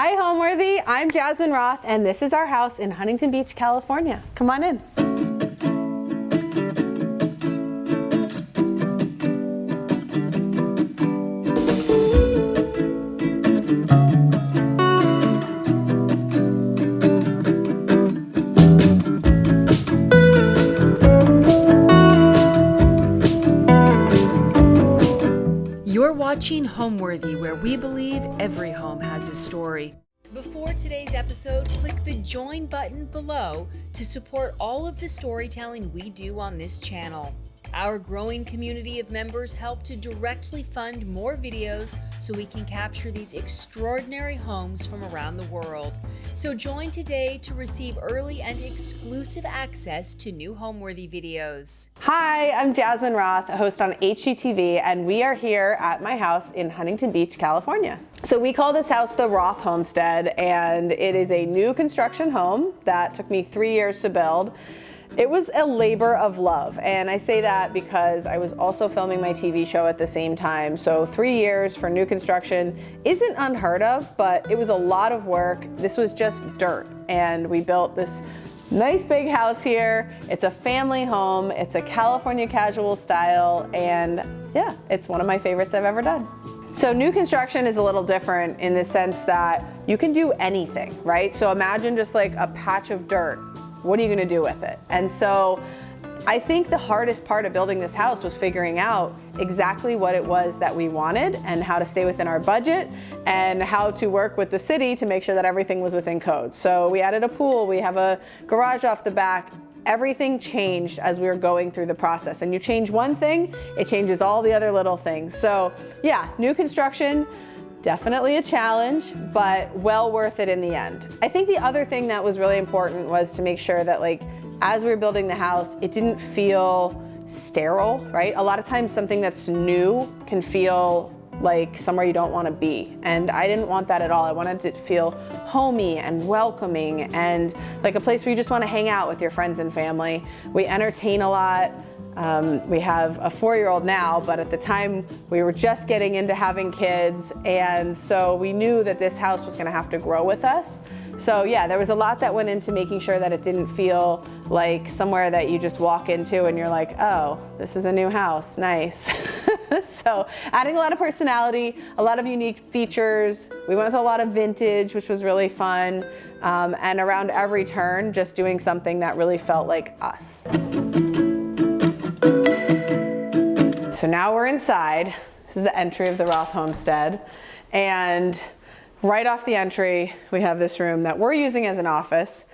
Hi Homeworthy, I'm Jasmine Roth and this is our house in Huntington Beach, California. Come on in. You're watching Homeworthy, where we believe every home has a story. Before today's episode, click the join button below to support all of the storytelling we do on this channel. Our growing community of members help to directly fund more videos so we can capture these extraordinary homes from around the world. So join today to receive early and exclusive access to new Homeworthy videos. Hi, I'm Jasmine Roth, a host on HGTV, and we are here at my house in Huntington Beach, California. So we call this house the Roth Homestead, and it is a new construction home that took me 3 years to build. It was a labor of love, and I say that because I was also filming my TV show at the same time. So 3 years for new construction isn't unheard of, but it was a lot of work. This was just dirt, and we built this nice big house here. It's a family home. It's a California casual style, and yeah, it's one of my favorites I've ever done. So new construction is a little different in the sense that you can do anything, right? So imagine just like a patch of dirt. What are you gonna do with it? And so I think the hardest part of building this house was figuring out exactly what it was that we wanted and how to stay within our budget and how to work with the city to make sure that everything was within code. So we added a pool, we have a garage off the back. Everything changed as we were going through the process. And you change one thing, it changes all the other little things. So yeah, new construction, definitely a challenge, but well worth it in the end. I think the other thing that was really important was to make sure that, like, as we were building the house, it didn't feel sterile, right? A lot of times something that's new can feel like somewhere you don't want to be. And I didn't want that at all. I wanted it to feel homey and welcoming and like a place where you just want to hang out with your friends and family. We entertain a lot. We have a 4-year-old now, but at the time we were just getting into having kids, and so we knew that this house was gonna have to grow with us. So yeah, there was a lot that went into making sure that it didn't feel like somewhere that you just walk into and you're like, oh, this is a new house, nice. So adding a lot of personality, a lot of unique features. We went with a lot of vintage, which was really fun. And around every turn, just doing something that really felt like us. So now we're inside. This is the entry of the Roth Homestead. And right off the entry, we have this room that we're using as an office.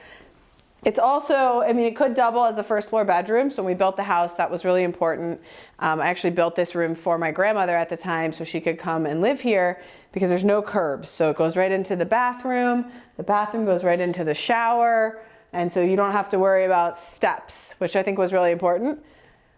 It's also, I mean, it could double as a first floor bedroom. So when we built the house, that was really important. I actually built this room for my grandmother at the time so she could come and live here because there's no curbs. So it goes right into the bathroom. The bathroom goes right into the shower. And so you don't have to worry about steps, which I think was really important.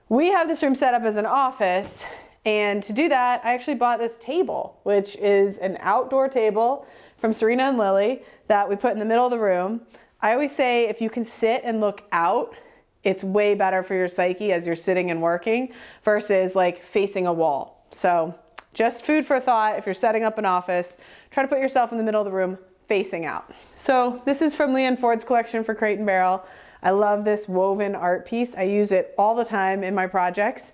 We have this room set up as an office, and to do that, I actually bought this table, which is an outdoor table from Serene and Lily that we put in the middle of the room. I always say if you can sit and look out, it's way better for your psyche as you're sitting and working versus like facing a wall. So just food for thought. If you're setting up an office, try to put yourself in the middle of the room facing out. So this is from Leanne Ford's collection for Crate and Barrel. I love this woven art piece. I use it all the time in my projects,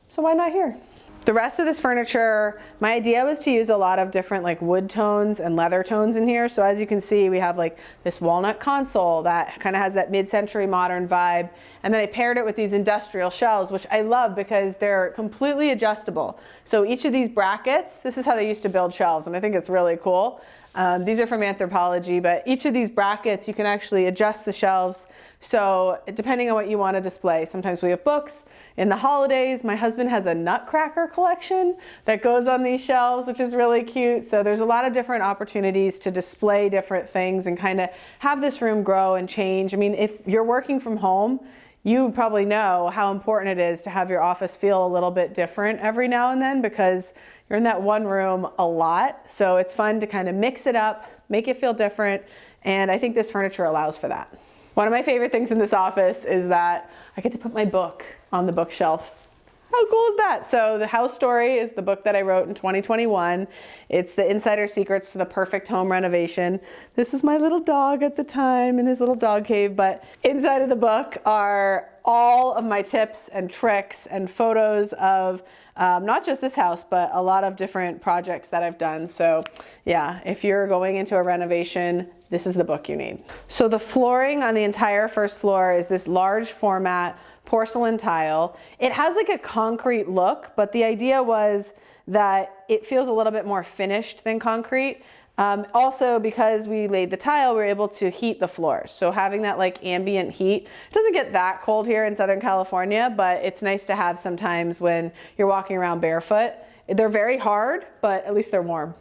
so why not here? The rest of this furniture, my idea was to use a lot of different like wood tones and leather tones in here. So as you can see, we have like this walnut console that kind of has that mid-century modern vibe. And then I paired it with these industrial shelves, which I love because they're completely adjustable. So each of these brackets, this is how they used to build shelves, and I think it's really cool. These are from Anthropology, but each of these brackets, you can actually adjust the shelves. So depending on what you want to display, sometimes we have books. In the holidays, my husband has a nutcracker collection that goes on these shelves, which is really cute. So there's a lot of different opportunities to display different things and kind of have this room grow and change. I mean, if you're working from home, you probably know how important it is to have your office feel a little bit different every now and then because you're in that one room a lot. So it's fun to kind of mix it up, make it feel different. And I think this furniture allows for that. One of my favorite things in this office is that I get to put my book on the bookshelf. How cool is that? So The House Story is the book that I wrote in 2021. It's the insider secrets to the perfect home renovation. This is my little dog at the time in his little dog cave, but inside of the book are all of my tips and tricks and photos of not just this house, but a lot of different projects that I've done. So yeah, if you're going into a renovation, this is the book you need. So the flooring on the entire first floor is this large format porcelain tile. It has like a concrete look, but the idea was that it feels a little bit more finished than concrete. Also, because we laid the tile, we were able to heat the floors. So having that like ambient heat, it doesn't get that cold here in Southern California, but it's nice to have sometimes when you're walking around barefoot. They're very hard, but at least they're warm.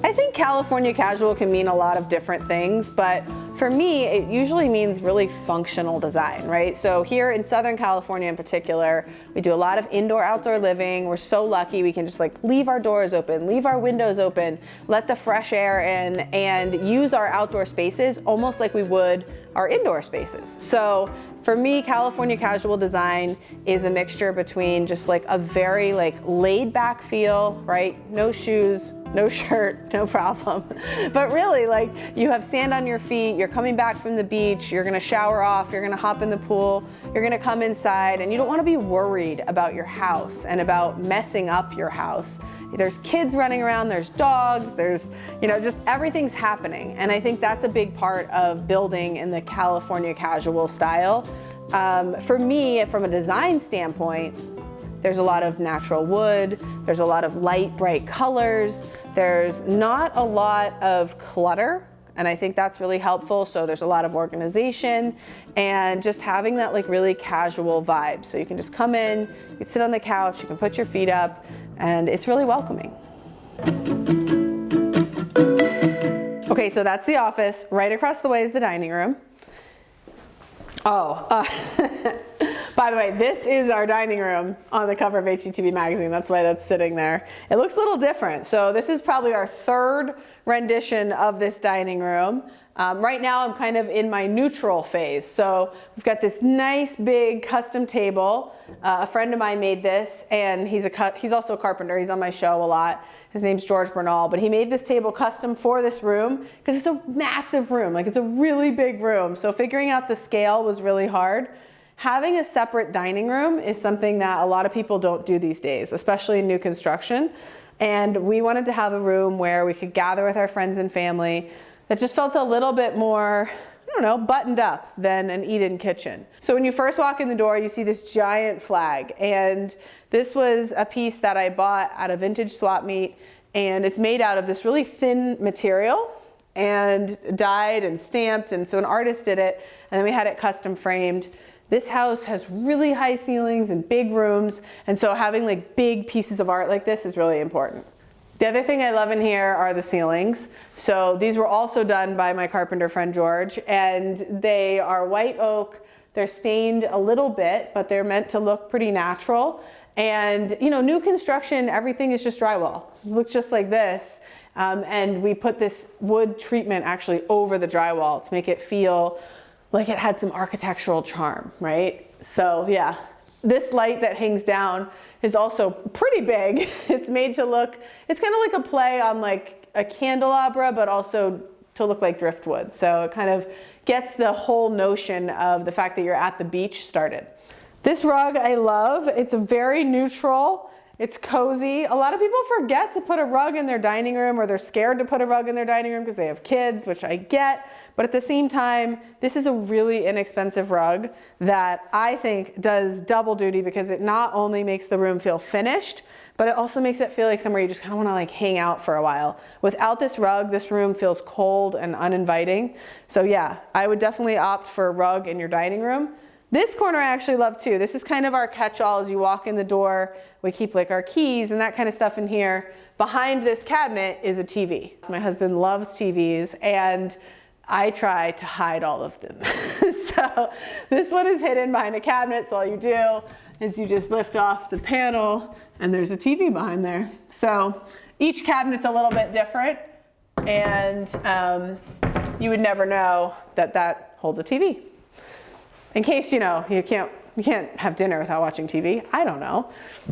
I think California casual can mean a lot of different things, but for me, it usually means really functional design, right? So here in Southern California in particular, we do a lot of indoor-outdoor living. We're so lucky we can just like leave our doors open, leave our windows open, let the fresh air in, and use our outdoor spaces almost like we would our indoor spaces. So for me, California casual design is a mixture between just like a very like laid back feel, right? No shoes, no shirt, no problem. But really, like, you have sand on your feet, you're coming back from the beach, you're gonna shower off, you're gonna hop in the pool, you're gonna come inside, and you don't wanna be worried about your house and about messing up your house. There's kids running around, there's dogs, there's, you know, just everything's happening. And I think that's a big part of building in the California casual style. For me, from a design standpoint, there's a lot of natural wood, there's a lot of light, bright colors, there's not a lot of clutter, and I think that's really helpful. So there's a lot of organization and just having that like really casual vibe. So you can just come in, you can sit on the couch, you can put your feet up, and it's really welcoming. Okay, so that's the office. Right across the way is the dining room. Oh, by the way, this is our dining room on the cover of HGTV magazine. That's why that's sitting there. It looks a little different. So this is probably our third rendition of this dining room. Right now I'm kind of in my neutral phase. So we've got this nice big custom table. A friend of mine made this, and he's also a carpenter. He's on my show a lot. His name's George Bernal, but he made this table custom for this room because it's a massive room. Like, it's a really big room. So figuring out the scale was really hard. Having a separate dining room is something that a lot of people don't do these days, especially in new construction. And we wanted to have a room where we could gather with our friends and family that just felt a little bit more, I don't know, buttoned up than an eat-in kitchen. So when you first walk in the door, you see this giant flag. And this was a piece that I bought at a vintage swap meet, and it's made out of this really thin material and dyed and stamped. And so an artist did it, and then we had it custom framed. This house has really high ceilings and big rooms, and so having like big pieces of art like this is really important. The other thing I love in here are the ceilings. So these were also done by my carpenter friend George, and they are white oak. They're stained a little bit, but they're meant to look pretty natural. And you know, new construction, everything is just drywall. So it looks just like this. And we put this wood treatment actually over the drywall to make it feel like it had some architectural charm, right? So yeah, this light that hangs down is also pretty big. It's made to look, it's kind of like a play on like a candelabra, but also to look like driftwood. So it kind of gets the whole notion of the fact that you're at the beach started. This rug I love. It's very neutral. It's cozy. A lot of people forget to put a rug in their dining room, or they're scared to put a rug in their dining room because they have kids, which I get. But at the same time, this is a really inexpensive rug that I think does double duty because it not only makes the room feel finished, but it also makes it feel like somewhere you just kind of want to like hang out for a while. Without this rug, this room feels cold and uninviting. So yeah, I would definitely opt for a rug in your dining room. This corner I actually love too. This is kind of our catch-all as you walk in the door. We keep like our keys and that kind of stuff in here. Behind this cabinet is a TV. My husband loves TVs, and I try to hide all of them. So this one is hidden behind a cabinet, so all you do is you just lift off the panel and there's a TV behind there. So each cabinet's a little bit different, and you would never know that that holds a TV. In case, you know, you can't you can't have dinner without watching TV. I don't know.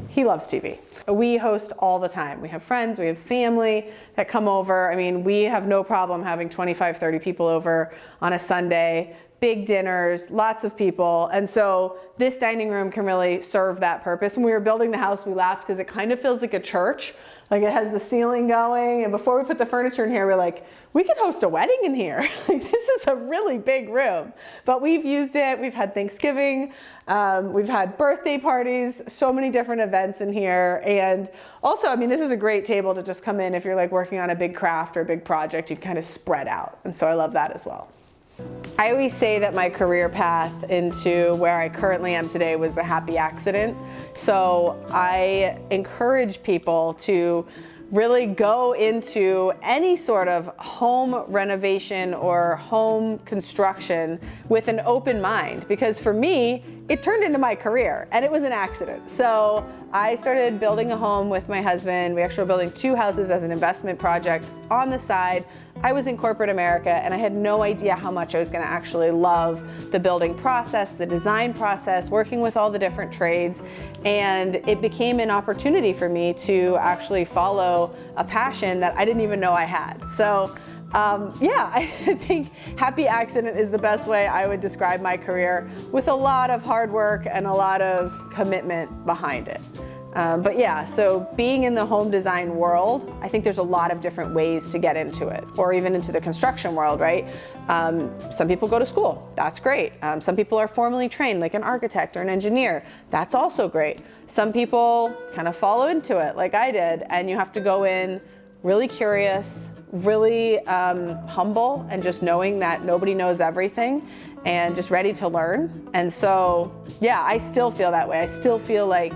He loves TV. We host all the time. We have friends, we have family that come over. I mean, we have no problem having 25, 30 people over on a Sunday, big dinners, lots of people. And so this dining room can really serve that purpose. When we were building the house, we laughed because it kind of feels like a church. Like it has the ceiling going, and before we put the furniture in here, we're like, we could host a wedding in here. Like, this is a really big room. But we've used it. We've had Thanksgiving, we've had birthday parties, so many different events in here. And also, I mean, this is a great table to just come in if you're like working on a big craft or a big project. You can kind of spread out. And so I love that as well. I always say that my career path into where I currently am today was a happy accident. So I encourage people to really go into any sort of home renovation or home construction with an open mind, because for me, it turned into my career and it was an accident. So I started building a home with my husband. We actually were building 2 houses as an investment project on the side. I was in corporate America and I had no idea how much I was going to actually love the building process, the design process, working with all the different trades. And it became an opportunity for me to actually follow a passion that I didn't even know I had. So yeah, I think happy accident is the best way I would describe my career, with a lot of hard work and a lot of commitment behind it. But yeah, so being in the home design world, I think there's a lot of different ways to get into it, or even into the construction world, right? Some people go to school, that's great. Some people are formally trained, like an architect or an engineer, that's also great. Some people kind of follow into it, like I did, and you have to go in really curious, really humble, and just knowing that nobody knows everything, and just ready to learn. And so, yeah, I still feel that way. I still feel like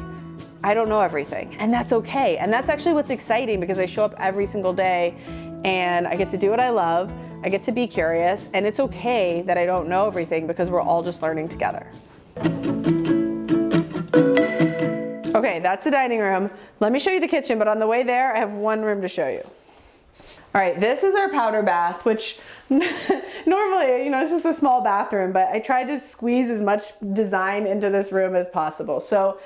I don't know everything, and that's okay. And that's actually what's exciting, because I show up every single day and I get to do what I love. I get to be curious, and it's okay that I don't know everything, because we're all just learning together. Okay, that's the dining room. Let me show you the kitchen, but on the way there, I have one room to show you. All right, this is our powder bath, which normally, you know, it's just a small bathroom, but I tried to squeeze as much design into this room as possible. So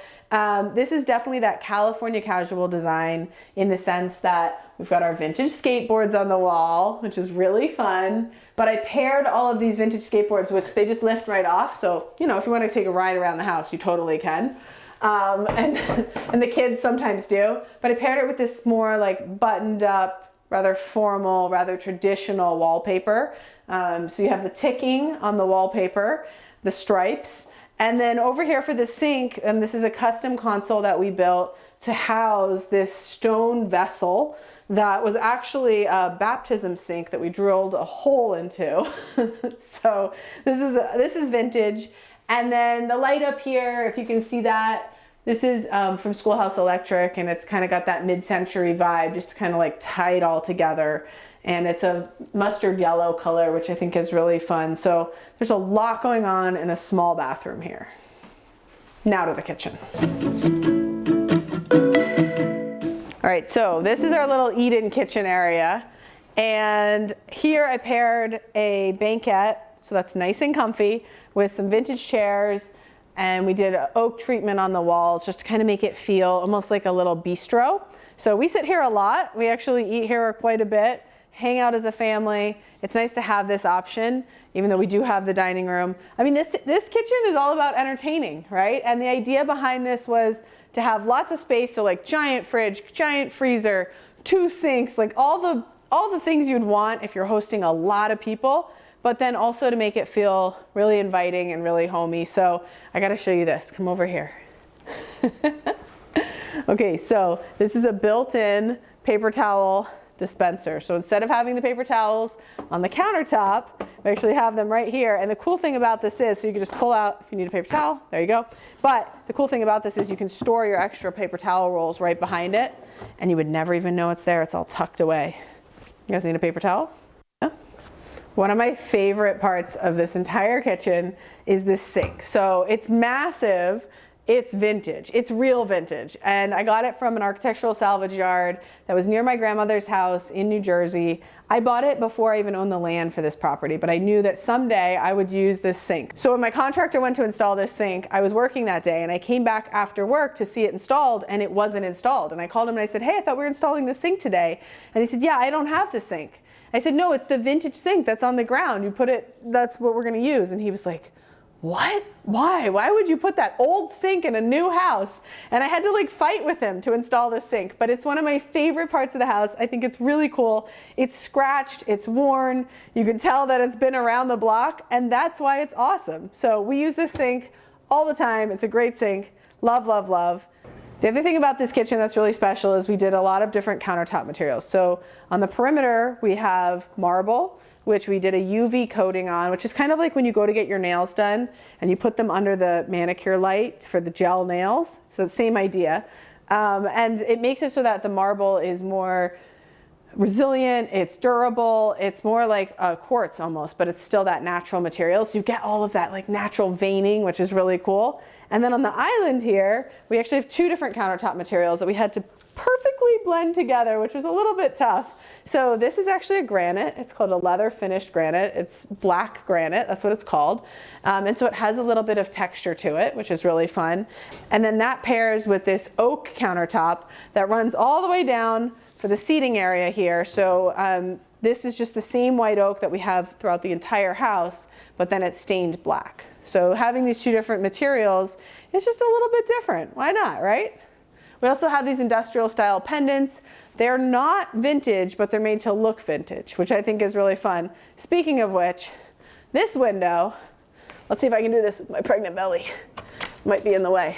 this is definitely that California casual design, in the sense that we've got our vintage skateboards on the wall, which is really fun. But I paired all of these vintage skateboards, which they just lift right off. So, you know, if you want to take a ride around the house, you totally can. And the kids sometimes do. But I paired it with this more like buttoned up, rather formal, rather traditional wallpaper. So you have the ticking on the wallpaper, the stripes. And then over here for the sink, and this is a custom console that we built to house this stone vessel that was actually a baptism sink that we drilled a hole into. So this is vintage. And then the light up here, if you can see that, this is from Schoolhouse Electric, and it's kind of got that mid-century vibe, just kind of like tied all together. And it's a mustard yellow color, which I think is really fun. So there's a lot going on in a small bathroom here. Now to the kitchen. All right, so this is our little eat-in kitchen area. And here I paired a banquette, so that's nice and comfy, with some vintage chairs. And we did an oak treatment on the walls just to kind of make it feel almost like a little bistro. So we sit here a lot. We actually eat here quite a bit, hang out as a family. It's nice to have this option, even though we do have the dining room. I mean, this kitchen is all about entertaining, right? And the idea behind this was to have lots of space, so like giant fridge, giant freezer, 2 sinks, like all the things you'd want if you're hosting a lot of people, but then also to make it feel really inviting and really homey. So I gotta show you this, come over here. Okay, so this is a built-in paper towel dispenser. So instead of having the paper towels on the countertop, we actually have them right here. And the cool thing about this is, so you can just pull out if you need a paper towel, there you go. But the cool thing about this is you can store your extra paper towel rolls right behind it, and you would never even know it's there. It's all tucked away. You guys need a paper towel? Yeah. One of my favorite parts of this entire kitchen is this sink. So it's massive, It's vintage. It's real vintage. And I got it from an architectural salvage yard that was near my grandmother's house in New Jersey. I bought it before I even owned the land for this property, but I knew that someday I would use this sink. So when my contractor went to install this sink, I was working that day and I came back after work to see it installed and it wasn't installed. And I called him and I said, hey, I thought we were installing the sink today. And he said, yeah, I don't have the sink. I said, no, it's the vintage sink that's on the ground. You put it, that's what we're gonna use. And he was like, what? Why? Why would you put that old sink in a new house? And I had to like fight with him to install the sink, but it's one of my favorite parts of the house. I think it's really cool. It's scratched, it's worn. You can tell that it's been around the block, and that's why it's awesome. So we use this sink all the time. It's a great sink. Love, love, love. The other thing about this kitchen that's really special is we did a lot of different countertop materials. So on the perimeter, we have marble, which we did a UV coating on, which is kind of like when you go to get your nails done and you put them under the manicure light for the gel nails. So the same idea. And it makes it so that the marble is more resilient, it's durable, it's more like a quartz almost, but it's still that natural material. So you get all of that like natural veining, which is really cool. And then on the island here, we actually have two different countertop materials that we had to perfectly blend together, which was a little bit tough. So this is actually a granite. It's called a leather finished granite. It's black granite, that's what it's called. And so it has a little bit of texture to it, which is really fun. And then that pairs with this oak countertop that runs all the way down for the seating area here. So this is just the same white oak that we have throughout the entire house, but then it's stained black. So having these two different materials is just a little bit different. Why not, right? We also have these industrial style pendants. They're not vintage, but they're made to look vintage, which I think is really fun. Speaking of which, this window, let's see if I can do this with my pregnant belly. Might be in the way.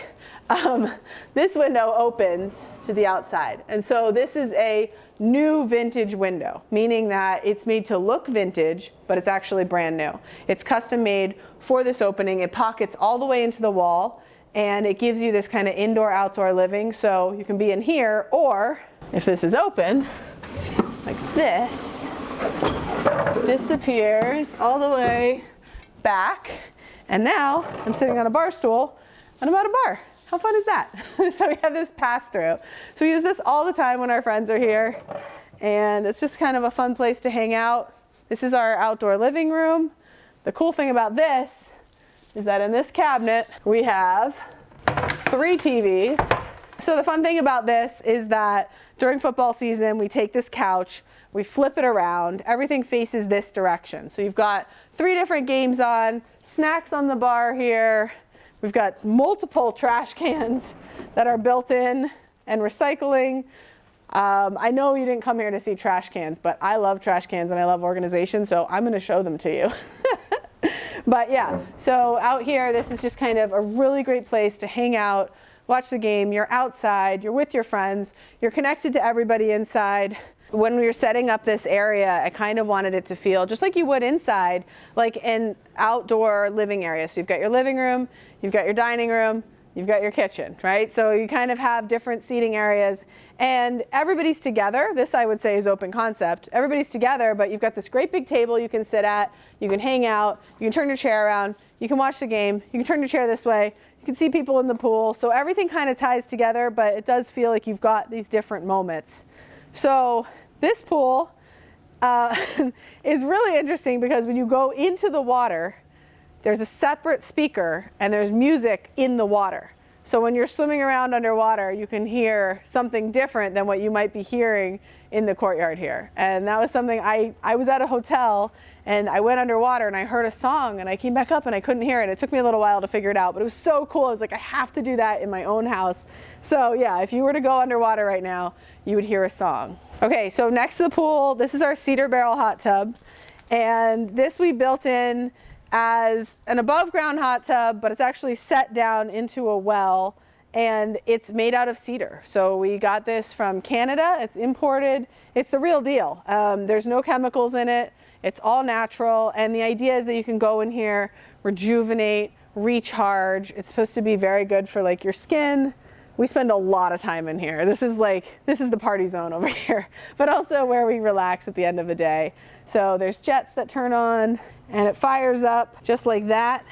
This window opens to the outside. And so this is a new vintage window, meaning that it's made to look vintage, but it's actually brand new. It's custom made for this opening. It pockets all the way into the wall, and it gives you this kind of indoor-outdoor living. So you can be in here, or if this is open, like this, disappears all the way back. And now I'm sitting on a bar stool and I'm at a bar. How fun is that? So we have this pass through. So we use this all the time when our friends are here. And it's just kind of a fun place to hang out. This is our outdoor living room. The cool thing about this is that in this cabinet, we have 3 TVs. So the fun thing about this is that during football season, we take this couch, we flip it around, everything faces this direction. So you've got 3 different games on, snacks on the bar here. We've got multiple trash cans that are built in and recycling. I know you didn't come here to see trash cans, but I love trash cans and I love organization, so I'm gonna show them to you. But yeah, so out here, this is just kind of a really great place to hang out, watch the game. You're outside, you're with your friends, you're connected to everybody inside. When we were setting up this area, I kind of wanted it to feel just like you would inside, like an outdoor living area. So you've got your living room, you've got your dining room, you've got your kitchen, right? So you kind of have different seating areas and everybody's together. This I would say is open concept. Everybody's together, but you've got this great big table you can sit at, you can hang out, you can turn your chair around, you can watch the game, you can turn your chair this way, you can see people in the pool. So everything kind of ties together, but it does feel like you've got these different moments. So this pool is really interesting because when you go into the water, there's a separate speaker and there's music in the water. So when you're swimming around underwater, you can hear something different than what you might be hearing in the courtyard here. And that was something I was at a hotel and I went underwater and I heard a song and I came back up and I couldn't hear it. It took me a little while to figure it out, but it was so cool. I was like, I have to do that in my own house. So yeah, if you were to go underwater right now, you would hear a song. Okay, so next to the pool, this is our cedar barrel hot tub. And this we built in as an above ground hot tub, but it's actually set down into a well and it's made out of cedar. So we got this from Canada, it's imported, it's the real deal. There's no chemicals in it, it's all natural, and the idea is that you can go in here, rejuvenate, recharge. It's supposed to be very good for like your skin. We spend a lot of time in here. This is the party zone over here, but also where we relax at the end of the day. So there's jets that turn on and it fires up just like that.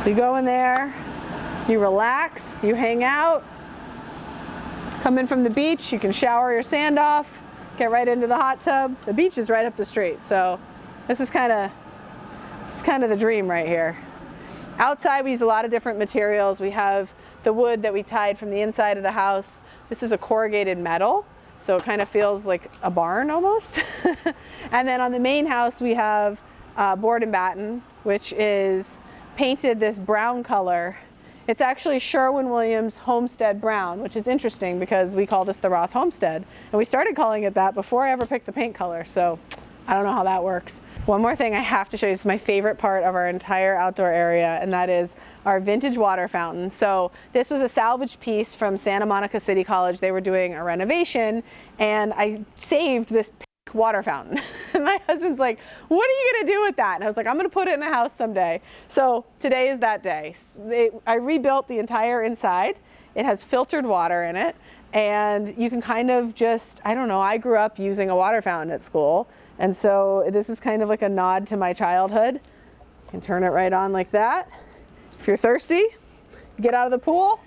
So you go in there, you relax, you hang out, come in from the beach, you can shower your sand off, get right into the hot tub. The beach is right up the street, so this is kind of the dream right here. Outside we use a lot of different materials. We have the wood that we tied from the inside of the house. This is a corrugated metal, so it kind of feels like a barn almost. And then on the main house we have board and batten, which is painted this brown color. It's actually Sherwin-Williams Homestead Brown, which is interesting because we call this the Roth Homestead. And we started calling it that before I ever picked the paint color, so I don't know how that works. One more thing I have to show you, this is my favorite part of our entire outdoor area, and that is our vintage water fountain. So this was a salvage piece from Santa Monica City College. They were doing a renovation, and I saved this water fountain. And my husband's like, what are you gonna do with that? And I was like, I'm gonna put it in a house someday. So today is that day. I rebuilt the entire inside. It has filtered water in it, and you can kind of just, I don't know, I grew up using a water fountain at school, and so this is kind of like a nod to my childhood. You can turn it right on like that. If you're thirsty, get out of the pool.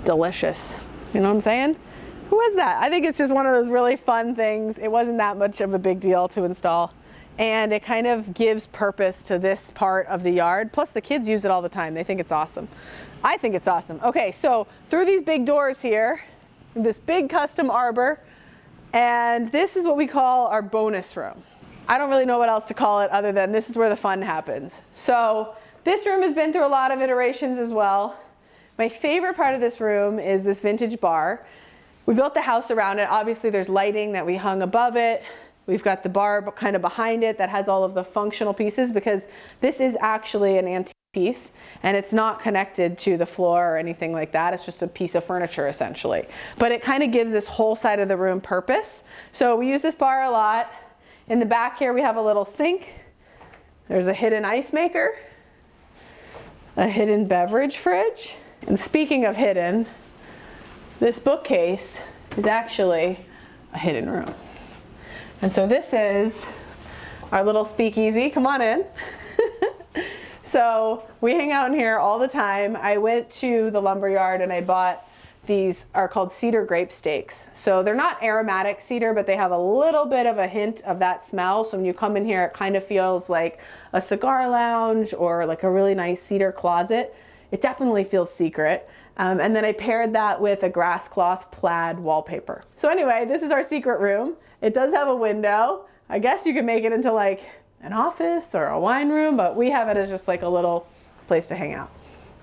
Delicious. You know what I'm saying? Who is that? I think it's just one of those really fun things. It wasn't that much of a big deal to install. And it kind of gives purpose to this part of the yard. Plus the kids use it all the time. They think it's awesome. I think it's awesome. Okay, so through these big doors here, this big custom arbor, and this is what we call our bonus room. I don't really know what else to call it other than this is where the fun happens. So this room has been through a lot of iterations as well. My favorite part of this room is this vintage bar. We built the house around it. Obviously there's lighting that we hung above it. We've got the bar kind of behind it that has all of the functional pieces, because this is actually an antique piece and it's not connected to the floor or anything like that. It's just a piece of furniture essentially. But it kind of gives this whole side of the room purpose. So we use this bar a lot. In the back here we have a little sink. There's a hidden ice maker, a hidden beverage fridge. And speaking of hidden, this bookcase is actually a hidden room. And so this is our little speakeasy. Come on in. So we hang out in here all the time. I went to the lumber yard and I bought these, are called cedar grape steaks. So they're not aromatic cedar, but they have a little bit of a hint of that smell. So when you come in here, it kind of feels like a cigar lounge or like a really nice cedar closet. It definitely feels secret. And then I paired that with a grass cloth plaid wallpaper. So anyway, this is our secret room. It does have a window. I guess you could make it into like an office or a wine room, but we have it as just like a little place to hang out.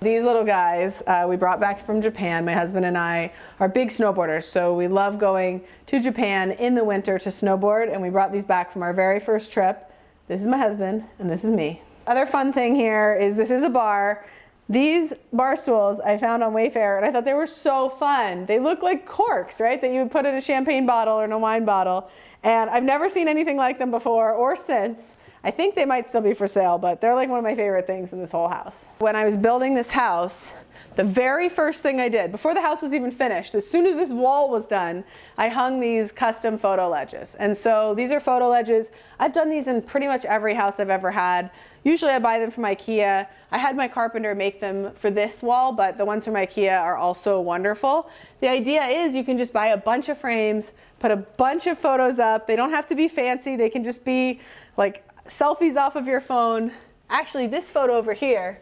These little guys we brought back from Japan. My husband and I are big snowboarders, so we love going to Japan in the winter to snowboard, and we brought these back from our very first trip. This is my husband and this is me. Other fun thing here is this is a bar. These bar stools I found on Wayfair, and I thought they were so fun. They look like corks, right? That you would put in a champagne bottle or in a wine bottle. And I've never seen anything like them before or since. I think they might still be for sale, but they're like one of my favorite things in this whole house. When I was building this house, the very first thing I did, before the house was even finished, as soon as this wall was done, I hung these custom photo ledges. And so these are photo ledges. I've done these in pretty much every house I've ever had. Usually I buy them from IKEA. I had my carpenter make them for this wall, but the ones from IKEA are also wonderful. The idea is you can just buy a bunch of frames, put a bunch of photos up. They don't have to be fancy. They can just be like selfies off of your phone. Actually, this photo over here,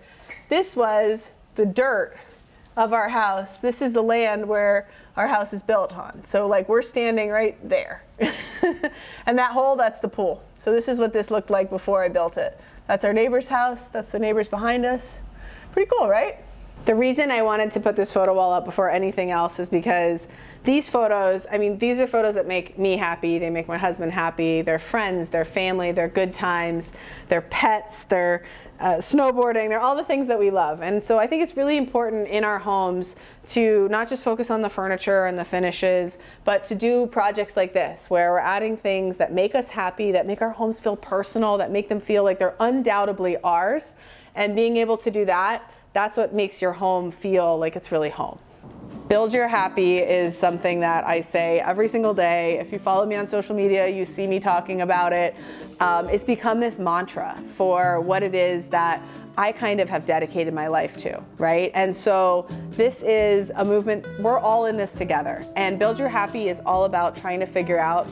this was the dirt of our house. This is the land where our house is built on. So like we're standing right there. And that hole, that's the pool. So this is what this looked like before I built it. That's our neighbor's house. That's the neighbors behind us. Pretty cool, right? The reason I wanted to put this photo wall up before anything else is because these photos, I mean, these are photos that make me happy. They make my husband happy. They're friends, they're family, they're good times, they're pets, they're snowboarding, they're all the things that we love. And so I think it's really important in our homes to not just focus on the furniture and the finishes, but to do projects like this, where we're adding things that make us happy, that make our homes feel personal, that make them feel like they're undoubtedly ours. And being able to do that, that's what makes your home feel like it's really home. Build your happy is something that I say every single day. If you follow me on social media, you see me talking about it. It's become this mantra for what it is that I kind of have dedicated my life to, right? And so this is a movement, we're all in this together. And Build Your Happy is all about trying to figure out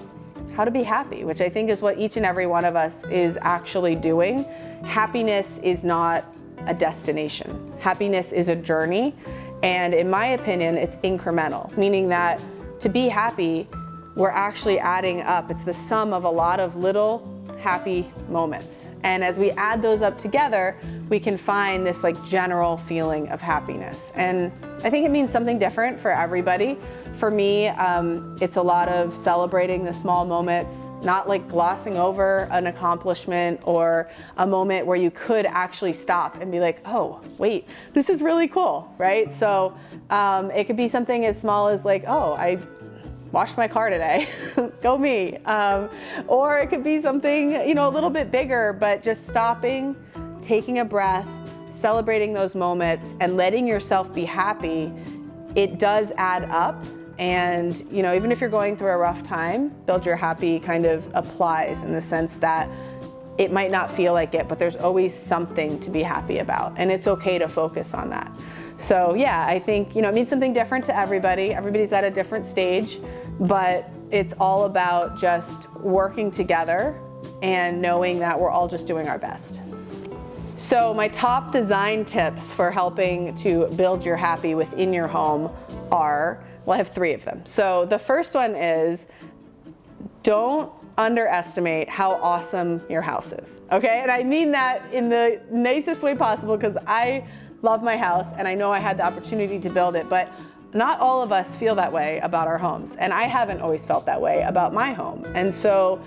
how to be happy, which I think is what each and every one of us is actually doing. Happiness is not a destination. Happiness is a journey. And in my opinion, it's incremental, meaning that to be happy, we're actually adding up. It's the sum of a lot of little happy moments. And as we add those up together, we can find this like general feeling of happiness. And I think it means something different for everybody. For me, it's a lot of celebrating the small moments, not like glossing over an accomplishment or a moment where you could actually stop and be like, oh, wait, this is really cool, right? So it could be something as small as like, oh, I washed my car today, go me. Or it could be something, a little bit bigger, but just stopping, taking a breath, celebrating those moments and letting yourself be happy, it does add up. And, even if you're going through a rough time, Build Your Happy kind of applies in the sense that it might not feel like it, but there's always something to be happy about. And it's okay to focus on that. So yeah, I think, it means something different to everybody. Everybody's at a different stage, but it's all about just working together and knowing that we're all just doing our best. So my top design tips for helping to build your happy within your home are, well, I have 3 of them. So the first one is, don't underestimate how awesome your house is, okay? And I mean that in the nicest way possible because I love my house and I know I had the opportunity to build it, but not all of us feel that way about our homes. And I haven't always felt that way about my home. And so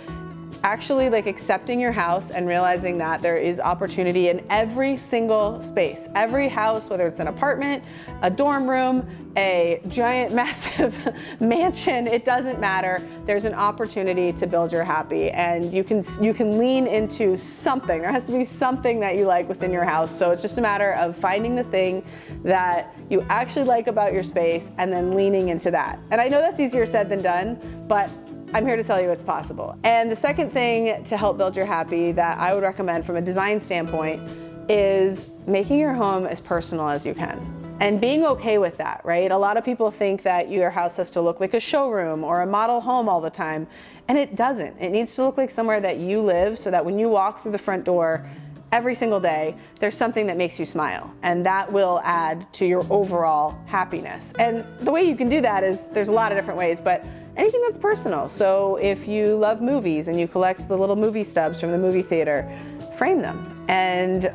actually like accepting your house and realizing that there is opportunity in every single space, every house, whether it's an apartment, a dorm room, a giant massive mansion, it doesn't matter. There's an opportunity to build your happy and you can lean into something. There has to be something that you like within your house. So it's just a matter of finding the thing that you actually like about your space and then leaning into that. And I know that's easier said than done, but I'm here to tell you it's possible. And the second thing to help build your happy that I would recommend from a design standpoint is making your home as personal as you can. And being okay with that, right? A lot of people think that your house has to look like a showroom or a model home all the time, and it doesn't. It needs to look like somewhere that you live so that when you walk through the front door every single day, there's something that makes you smile, and that will add to your overall happiness. And the way you can do that is, there's a lot of different ways, but anything that's personal. So if you love movies and you collect the little movie stubs from the movie theater, frame them and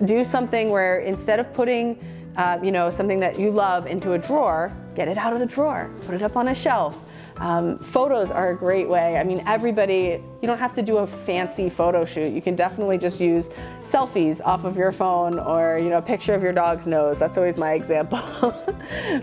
do something where instead of putting something that you love into a drawer, get it out of the drawer, put it up on a shelf. Photos are a great way. I mean, everybody, you don't have to do a fancy photo shoot. You can definitely just use selfies off of your phone or, a picture of your dog's nose. That's always my example.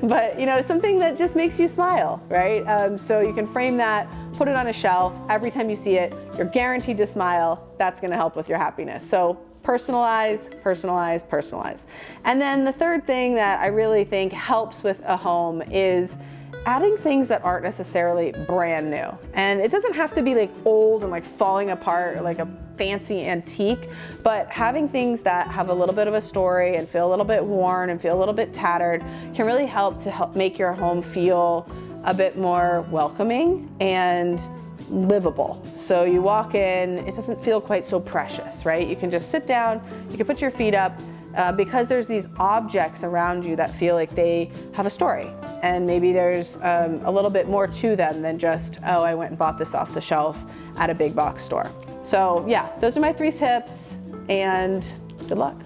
But, something that just makes you smile, right? So you can frame that, put it on a shelf. Every time you see it, you're guaranteed to smile. That's going to help with your happiness. So personalize, personalize, personalize. And then the third thing that I really think helps with a home is adding things that aren't necessarily brand new. And it doesn't have to be like old and like falling apart or like a fancy antique, but having things that have a little bit of a story and feel a little bit worn and feel a little bit tattered can really help make your home feel a bit more welcoming and livable. So you walk in, it doesn't feel quite so precious, right? You can just sit down, you can put your feet up, because there's these objects around you that feel like they have a story. And maybe there's a little bit more to them than just, oh, I went and bought this off the shelf at a big box store. So yeah, those are my 3 tips and good luck.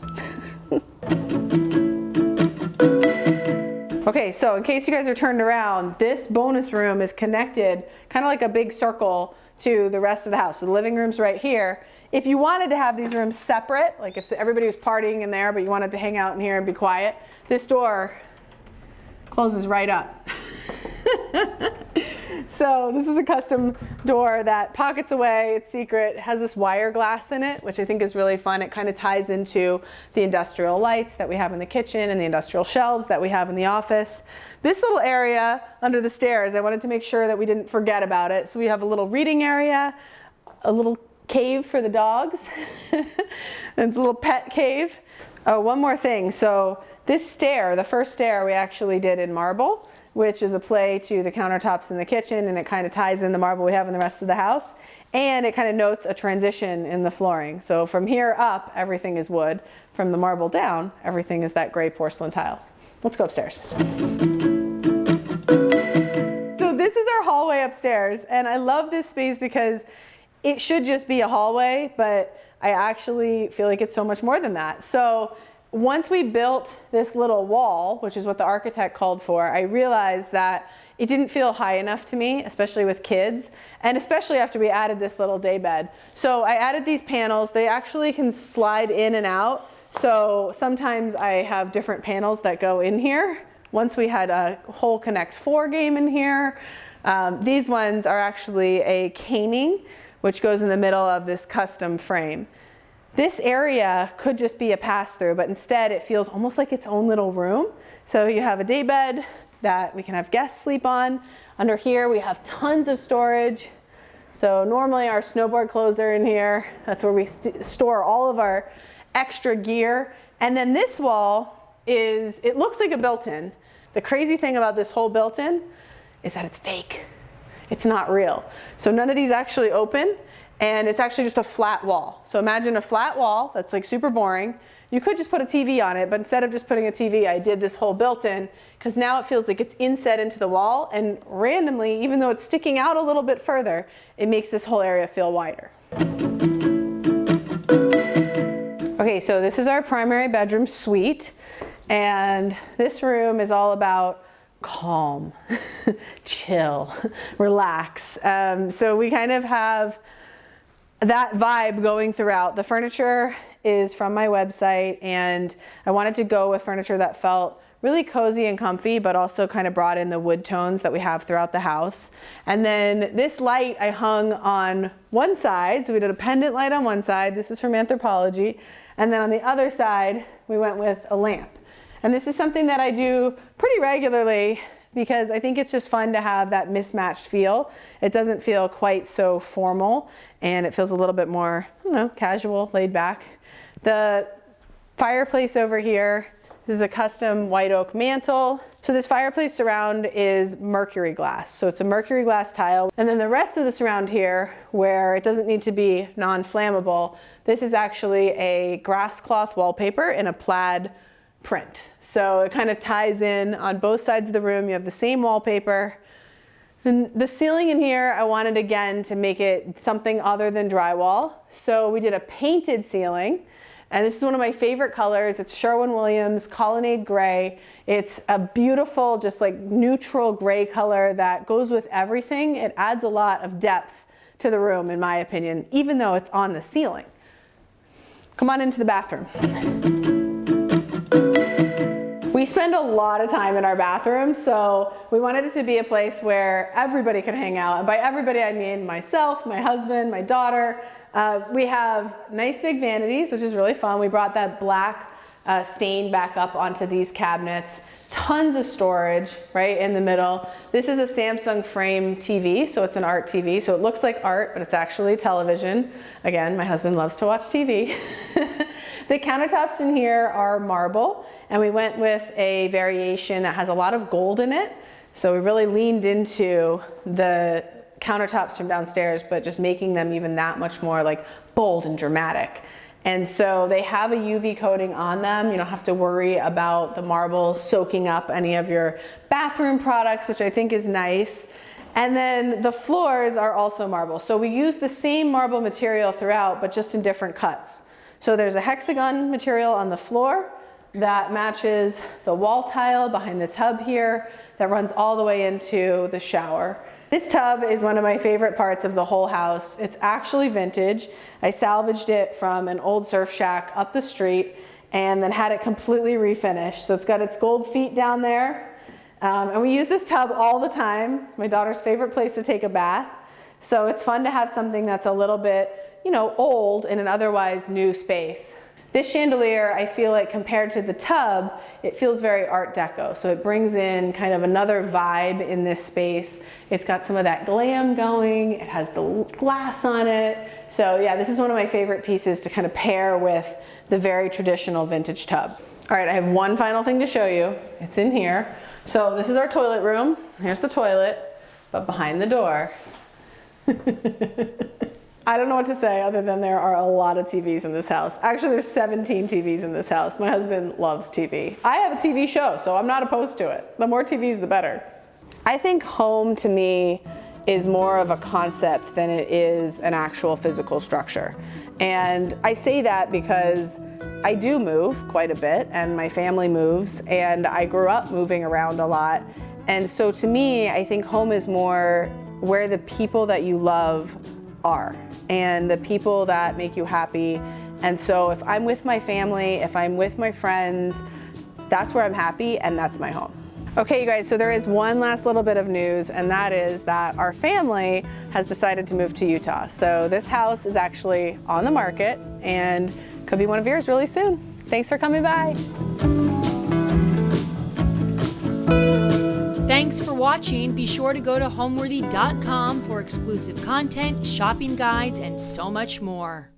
Okay, so in case you guys are turned around, this bonus room is connected kind of like a big circle to the rest of the house. So the living room's right here. If you wanted to have these rooms separate, like if everybody was partying in there but you wanted to hang out in here and be quiet, this door closes right up. So this is a custom door that pockets away, it's secret, it has this wire glass in it, which I think is really fun. It kind of ties into the industrial lights that we have in the kitchen and the industrial shelves that we have in the office. This little area under the stairs, I wanted to make sure that we didn't forget about it. So we have a little reading area, a little cave for the dogs, and it's a little pet cave. Oh, one more thing. So this stair, the first stair we actually did in marble, which is a play to the countertops in the kitchen, and it kind of ties in the marble we have in the rest of the house. And it kind of notes a transition in the flooring. So from here up, everything is wood. From the marble down, everything is that gray porcelain tile. Let's go upstairs. So this is our hallway upstairs, and I love this space because it should just be a hallway, but I actually feel like it's so much more than that. So once we built this little wall, which is what the architect called for, I realized that it didn't feel high enough to me, especially with kids, and especially after we added this little day bed. So I added these panels. They actually can slide in and out. So sometimes I have different panels that go in here. Once we had a whole Connect 4 game in here. These ones are actually a caning, which goes in the middle of this custom frame. This area could just be a pass-through, but instead it feels almost like its own little room. So you have a day bed that we can have guests sleep on. Under here we have tons of storage. So normally our snowboard clothes are in here. That's where we store all of our extra gear. And then this wall is, it looks like a built-in. The crazy thing about this whole built-in is that it's fake. It's not real. So none of these actually open, and it's actually just a flat wall. So imagine a flat wall that's like super boring. You could just put a TV on it, but instead of just putting a TV, I did this whole built-in, because now it feels like it's inset into the wall, and randomly, even though it's sticking out a little bit further, it makes this whole area feel wider. Okay, so this is our primary bedroom suite, and this room is all about calm, chill, relax. So we kind of have that vibe going throughout. The furniture is from my website, and I wanted to go with furniture that felt really cozy and comfy, but also kind of brought in the wood tones that we have throughout the house. And then this light I hung on one side. So we did a pendant light on one side. This is from Anthropologie. And then on the other side, we went with a lamp. And this is something that I do pretty regularly because I think it's just fun to have that mismatched feel. It doesn't feel quite so formal, and it feels a little bit more, I don't know, casual, laid back. The fireplace over here, this is a custom white oak mantle. So this fireplace surround is mercury glass. So it's a mercury glass tile. And then the rest of the surround here, where it doesn't need to be non-flammable, this is actually a grass cloth wallpaper in a plaid print. So it kind of ties in on both sides of the room. You have the same wallpaper. And the ceiling in here, I wanted again to make it something other than drywall. So we did a painted ceiling. And this is one of my favorite colors. It's Sherwin-Williams Colonnade Gray. It's a beautiful, just like neutral gray color that goes with everything. It adds a lot of depth to the room, in my opinion, even though it's on the ceiling. Come on into the bathroom. We spend a lot of time in our bathroom, so we wanted it to be a place where everybody could hang out. And by everybody, I mean myself, my husband, my daughter. We have nice big vanities, which is really fun. We brought that black stain back up onto these cabinets. Tons of storage right in the middle. This is a Samsung frame TV, so it's an art TV. So it looks like art, but it's actually television. Again, my husband loves to watch TV. The countertops in here are marble, and we went with a variation that has a lot of gold in it. So we really leaned into the countertops from downstairs, but just making them even that much more like bold and dramatic. And so they have a UV coating on them. You don't have to worry about the marble soaking up any of your bathroom products, which I think is nice. And then the floors are also marble. So we use the same marble material throughout, but just in different cuts. So there's a hexagon material on the floor that matches the wall tile behind the tub here that runs all the way into the shower. This tub is one of my favorite parts of the whole house. It's actually vintage. I salvaged it from an old surf shack up the street and then had it completely refinished. So it's got its gold feet down there. And we use this tub all the time. It's my daughter's favorite place to take a bath. So it's fun to have something that's a little bit, old in an otherwise new space. This chandelier, I feel like compared to the tub, it feels very Art Deco. So it brings in kind of another vibe in this space. It's got some of that glam going. It has the glass on it. So yeah, this is one of my favorite pieces to kind of pair with the very traditional vintage tub. All right, I have one final thing to show you. It's in here. So this is our toilet room. Here's the toilet, but behind the door. I don't know what to say other than there are a lot of TVs in this house. Actually, there's 17 TVs in this house. My husband loves TV. I have a TV show, so I'm not opposed to it. The more TVs, the better. I think home to me is more of a concept than it is an actual physical structure. And I say that because I do move quite a bit, and my family moves, and I grew up moving around a lot. And so to me, I think home is more where the people that you love are and the people that make you happy. And so if I'm with my family, if I'm with my friends, that's where I'm happy, and that's my home. Okay, you guys, so there is one last little bit of news, and that is that our family has decided to move to Utah. So this house is actually on the market and could be one of yours really soon. Thanks for coming by. Thanks for watching. Be sure to go to homeworthy.com for exclusive content, shopping guides, and so much more.